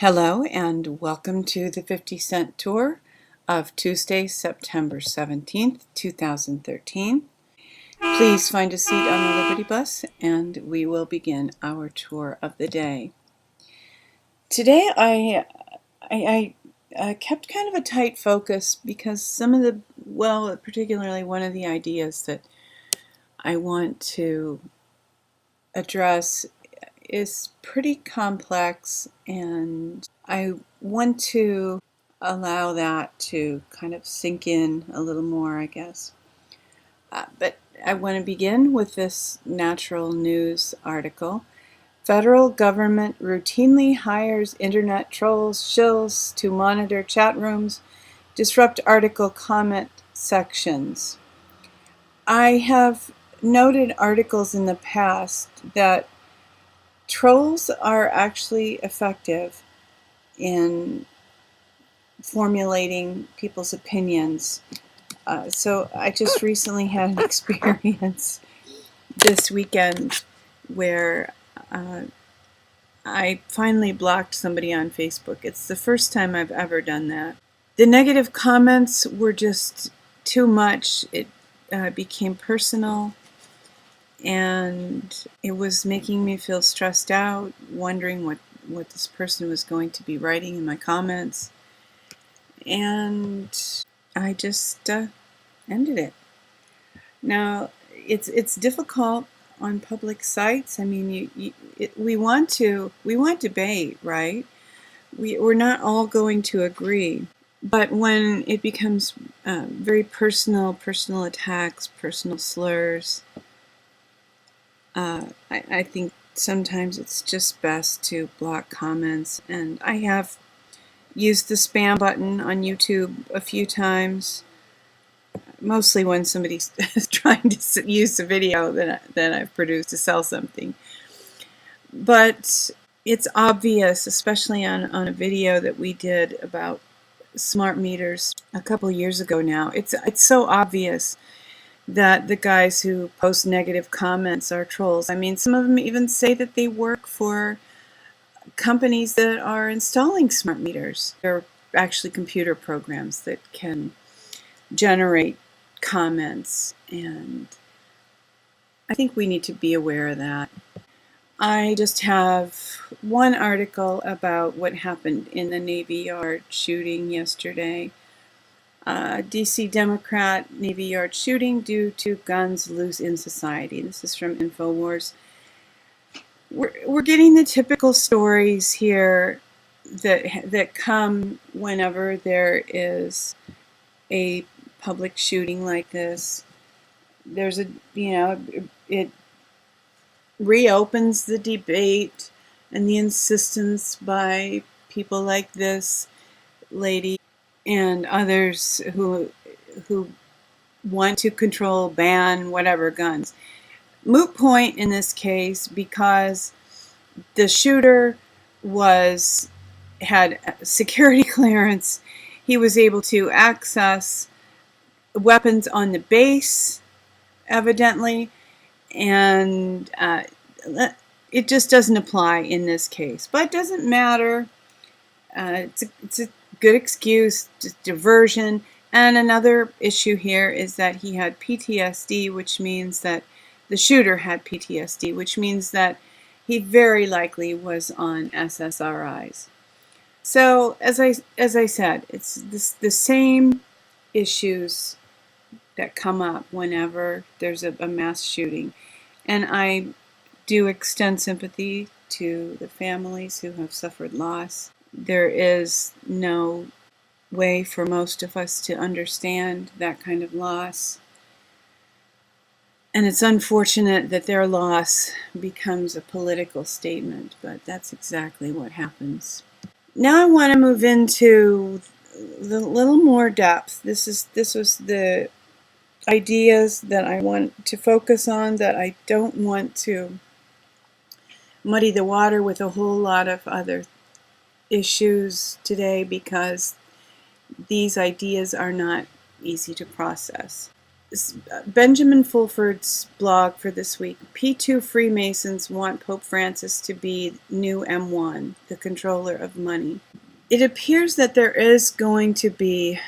Hello and welcome to the 50-cent tour of Tuesday, September 17th, 2013. Please find a seat on the Liberty Bus and we will begin our tour of the day. Today I kept kind of a tight focus because particularly one of the ideas that I want to address is pretty complex, and I want to allow that to kind of sink in a little more, I guess. But I want to begin with this natural news article. Federal government routinely hires internet trolls, shills, to monitor chat rooms, disrupt article comment sections. I have noted articles in the past that trolls are actually effective in formulating people's opinions. So I just recently had an experience this weekend where I finally blocked somebody on Facebook. It's the first time I've ever done that. The negative comments were just too much. It became personal. And it was making me feel stressed out, wondering what this person was going to be writing in my comments. And I just ended it. Now, it's difficult on public sites. I mean, we want debate, right? We're not all going to agree. But when it becomes very personal attacks, personal slurs, I think sometimes it's just best to block comments, and I have used the spam button on YouTube a few times, mostly when somebody's trying to use the video that I've produced to sell something. But it's obvious, especially on a video that we did about smart meters a couple years ago now, it's so obvious that the guys who post negative comments are trolls. I mean, some of them even say that they work for companies that are installing smart meters. They're actually computer programs that can generate comments, and I think we need to be aware of that. I just have one article about what happened in the Navy Yard shooting yesterday. DC Democrat Navy Yard shooting due to guns loose in society. This is from InfoWars. We're getting the typical stories here that come whenever there is a public shooting like this. There's it reopens the debate and the insistence by people like this lady and others who want to control, ban, whatever guns. Moot point in this case, because the shooter had security clearance. He was able to access weapons on the base, evidently, and it just doesn't apply in this case. But it doesn't matter. It's a good excuse, just diversion. And another issue here is that he had PTSD, which means that the shooter had PTSD, which means that he very likely was on SSRIs. So, as I said, it's the same issues that come up whenever there's a mass shooting. And I do extend sympathy to the families who have suffered loss. There is no way for most of us to understand that kind of loss. And it's unfortunate that their loss becomes a political statement, but that's exactly what happens. Now I want to move into the little more depth. This was the ideas that I want to focus on, that I don't want to muddy the water with a whole lot of other issues today, because these ideas are not easy to process. Benjamin Fulford's blog for this week. P2 Freemasons want Pope Francis to be new M1, the controller of money. It appears that there is going to be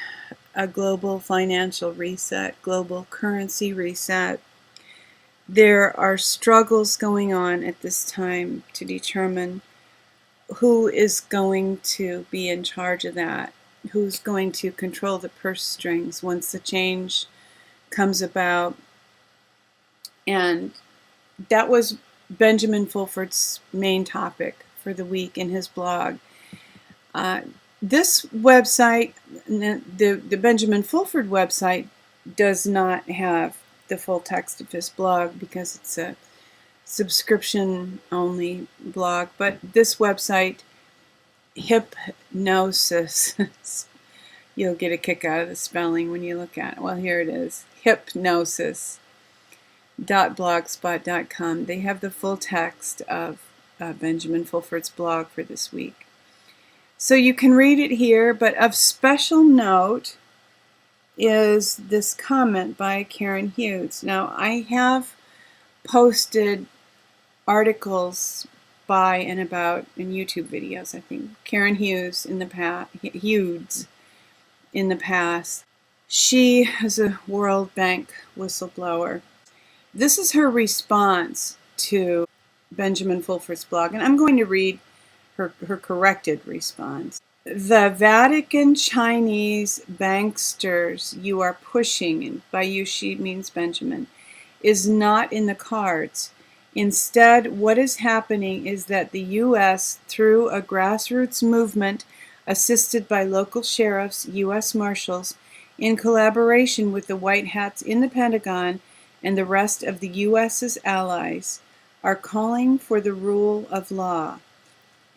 a global financial reset, global currency reset. There are struggles going on at this time to determine who is going to be in charge of that, who's going to control the purse strings once the change comes about. And that was Benjamin Fulford's main topic for the week in his blog. This website, the Benjamin Fulford website, does not have the full text of his blog because it's a subscription-only blog. But this website, Hypnosis, you'll get a kick out of the spelling when you look at it. Well, here it is, hypnosis.blogspot.com. They have the full text of Benjamin Fulford's blog for this week. So you can read it here, but of special note is this comment by Karen Hudes. Now, I have posted articles by and about in YouTube videos, I think. Karen Hudes in the past. She is a World Bank whistleblower. This is her response to Benjamin Fulford's blog, and I'm going to read her corrected response. The Vatican Chinese banksters you are pushing, and by you she means Benjamin, is not in the cards. Instead, what is happening is that the U.S., through a grassroots movement assisted by local sheriffs, U.S. Marshals, in collaboration with the White Hats in the Pentagon and the rest of the U.S.'s allies, are calling for the rule of law.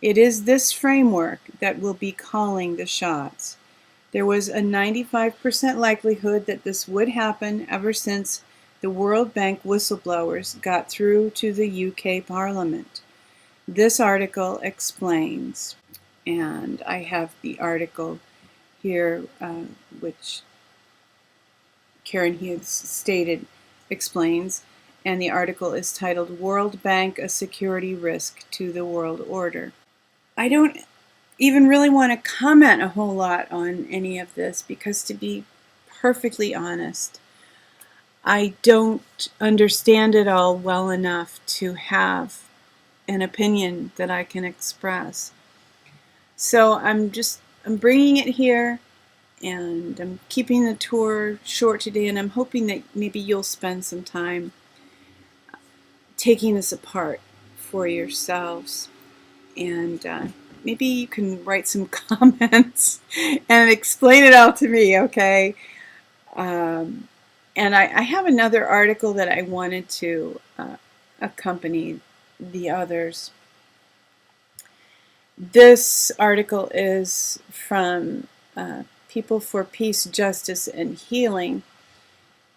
It is this framework that will be calling the shots. There was a 95% likelihood that this would happen ever since the World Bank whistleblowers got through to the UK Parliament. This article explains, and I have the article here, which Karen Hudes stated explains, and the article is titled World Bank, a Security Risk to the World Order. I don't even really want to comment a whole lot on any of this because, to be perfectly honest, I don't understand it all well enough to have an opinion that I can express. So I'm bringing it here, and I'm keeping the tour short today, and I'm hoping that maybe you'll spend some time taking this apart for yourselves. And maybe you can write some comments and explain it all to me, okay? And I have another article that I wanted to accompany the others. This article is from People for Peace, Justice, and Healing,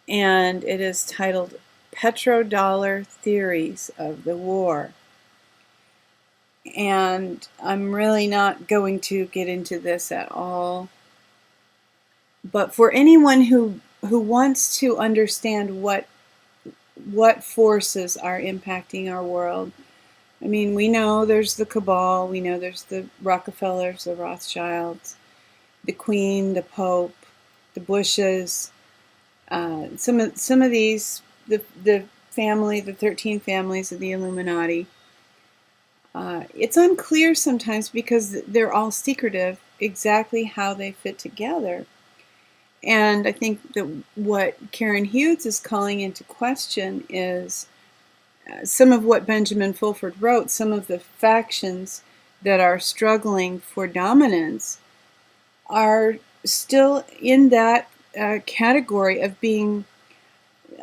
and it is titled Petrodollar Theories of the War. And I'm really not going to get into this at all. But for anyone who wants to understand what forces are impacting our world, I mean, we know there's the cabal, we know there's the Rockefellers, the Rothschilds, the Queen, the Pope, the Bushes, some of these, the family, the 13 families of the Illuminati. It's unclear sometimes because they're all secretive exactly how they fit together. And I think that what Karen Hudes is calling into question is some of what Benjamin Fulford wrote, some of the factions that are struggling for dominance are still in that category of being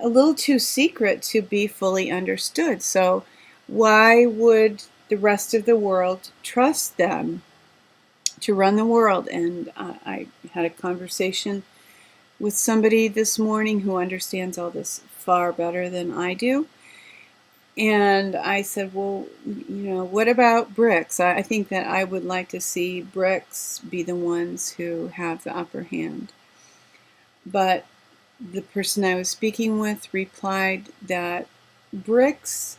a little too secret to be fully understood. So why would the rest of the world trust them to run the world? And I had a conversation with somebody this morning who understands all this far better than I do. And I said, well, what about BRICS? I think that I would like to see BRICS be the ones who have the upper hand. But the person I was speaking with replied that BRICS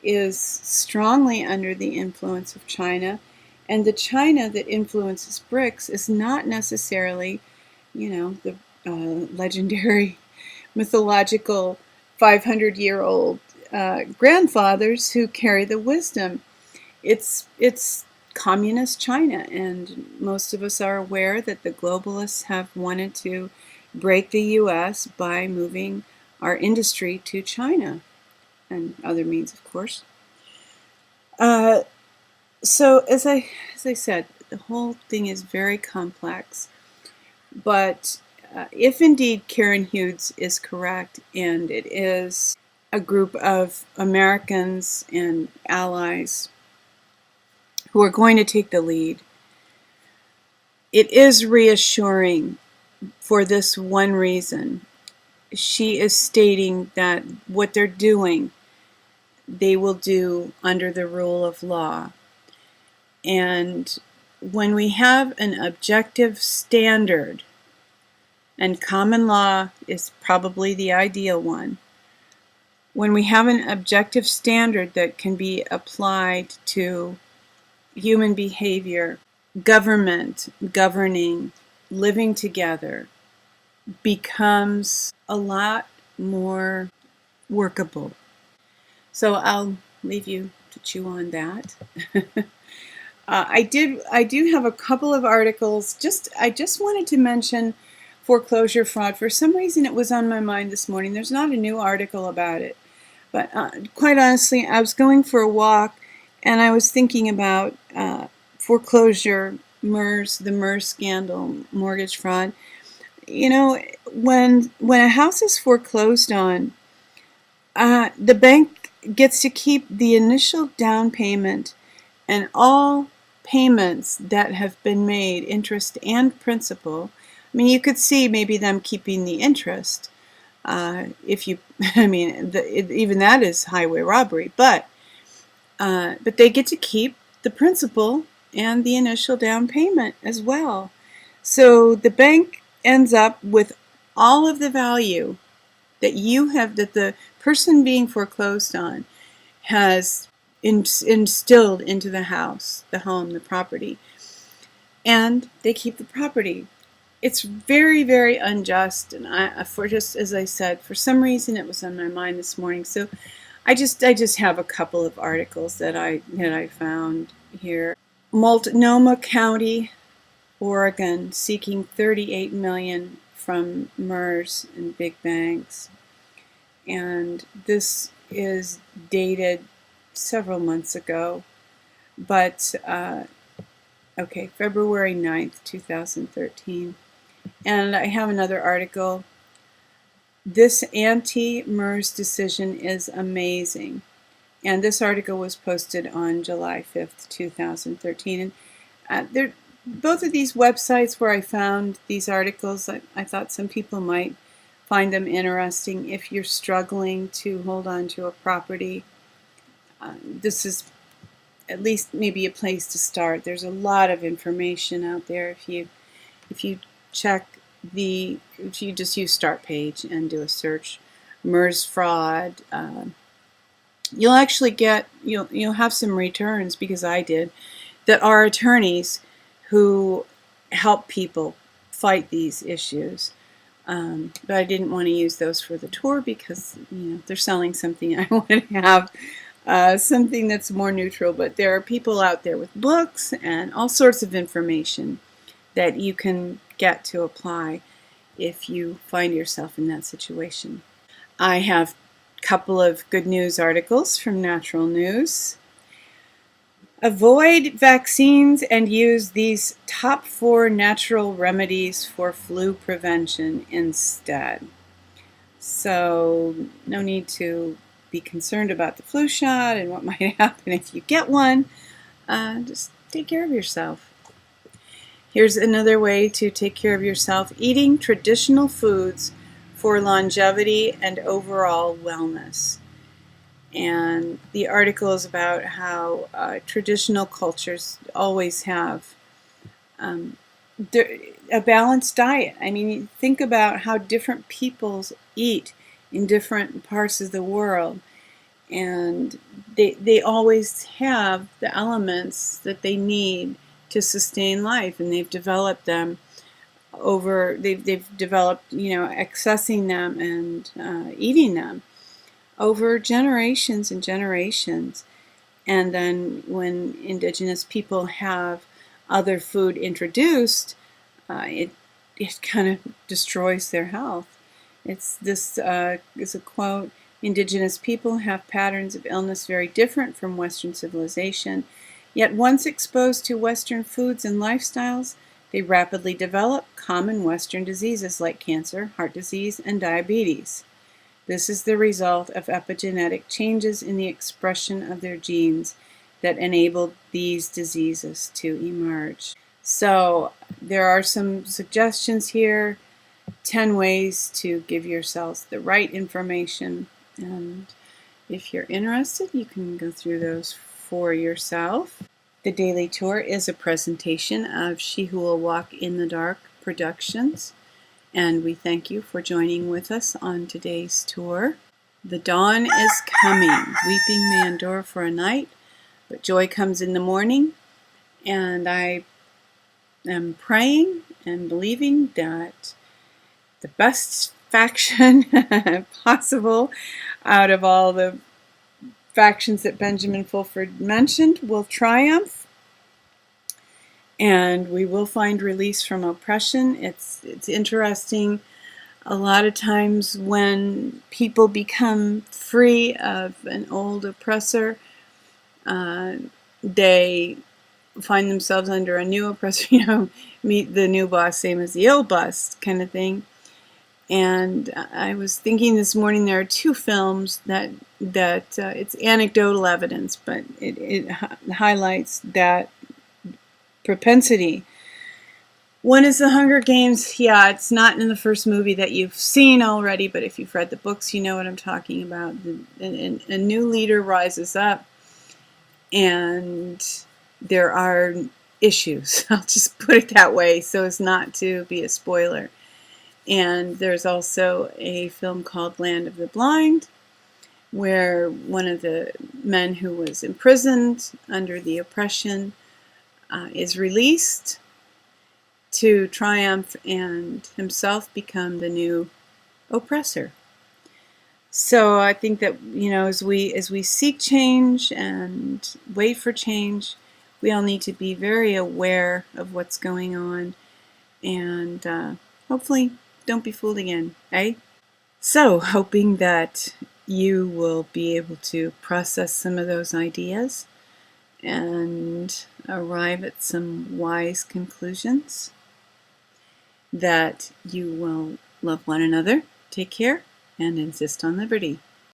is strongly under the influence of China, and the China that influences BRICS is not necessarily, the legendary mythological 500-year-old grandfathers who carry the wisdom. It's communist China, and most of us are aware that the globalists have wanted to break the U.S. by moving our industry to China and other means, of course. So as I said, the whole thing is very complex. But if indeed Karen Hudes is correct, and it is a group of Americans and allies who are going to take the lead, it is reassuring for this one reason. She is stating that what they're doing, they will do under the rule of law. And when we have an objective standard, and common law is probably the ideal one, when we have an objective standard that can be applied to human behavior, government, governing, living together becomes a lot more workable. So I'll leave you to chew on that. I do have a couple of articles. I just wanted to mention foreclosure fraud. For some reason, it was on my mind this morning. There's not a new article about it, but quite honestly, I was going for a walk, and I was thinking about foreclosure, the MERS scandal, mortgage fraud. When a house is foreclosed on, the bank gets to keep the initial down payment and all payments that have been made, interest and principal. I mean, you could see maybe them keeping the interest. Even that is highway robbery. But they get to keep the principal and the initial down payment as well. So the bank ends up with all of the value that that the person being foreclosed on has instilled into the house, the home, the property, and they keep the property. It's very, very unjust, and just as I said, for some reason it was on my mind this morning. So I just have a couple of articles that I found here. Multnomah County, Oregon, seeking $38 million from MERS and big banks, and this is dated several months ago, but February 9th, 2013. And I have another article. This anti-MERS decision is amazing. And this article was posted on July 5th, 2013. And both of these websites where I found these articles, I thought some people might find them interesting if you're struggling to hold on to a property. This is at least maybe a place to start. There's a lot of information out there. If you check if you just use Start Page and do a search, MERS fraud, you'll actually you'll have some returns, because I did, that are attorneys who help people fight these issues. But I didn't want to use those for the tour because they're selling something. I want to have something that's more neutral. But there are people out there with books and all sorts of information that you can get to apply if you find yourself in that situation. I have a couple of good news articles from Natural News. Avoid vaccines and use these top 4 natural remedies for flu prevention instead. So no need to be concerned about the flu shot and what might happen if you get one. Just take care of yourself. Here's another way to take care of yourself: eating traditional foods for longevity and overall wellness. And the article is about how traditional cultures always have a balanced diet. I mean, think about how different peoples eat in different parts of the world, and they always have the elements that they need to sustain life, and they've developed them they've developed, accessing them and eating them over generations and generations. And then when indigenous people have other food introduced, it kind of destroys their health. This is a quote: "Indigenous people have patterns of illness very different from Western civilization, yet once exposed to Western foods and lifestyles, they rapidly develop common Western diseases like cancer, heart disease, and diabetes. This is the result of epigenetic changes in the expression of their genes that enabled these diseases to emerge." So there are some suggestions here, 10 ways to give yourselves the right information. And if you're interested, you can go through those for yourself. The Daily Tour is a presentation of She Who Will Walk in the Dark Productions, and we thank you for joining with us on today's tour. The dawn is coming. Weeping may endure for a night, but joy comes in the morning. And I am praying and believing that the best faction possible out of all the factions that Benjamin Fulford mentioned will triumph, and we will find release from oppression. It's interesting. A lot of times when people become free of an old oppressor, they find themselves under a new oppressor, meet the new boss, same as the old boss kind of thing. And I was thinking this morning, there are two films that it's anecdotal evidence, but it highlights that propensity. One is The Hunger Games. Yeah, it's not in the first movie that you've seen already, but if you've read the books, you know what I'm talking about. A new leader rises up, and there are issues. I'll just put it that way so as not to be a spoiler. And there's also a film called Land of the Blind, where one of the men who was imprisoned under the oppression is released to triumph and himself become the new oppressor. So I think that, as we seek change and wait for change, we all need to be very aware of what's going on, and hopefully don't be fooled again, eh? So, hoping that you will be able to process some of those ideas and arrive at some wise conclusions, that you will love one another, take care, and insist on liberty.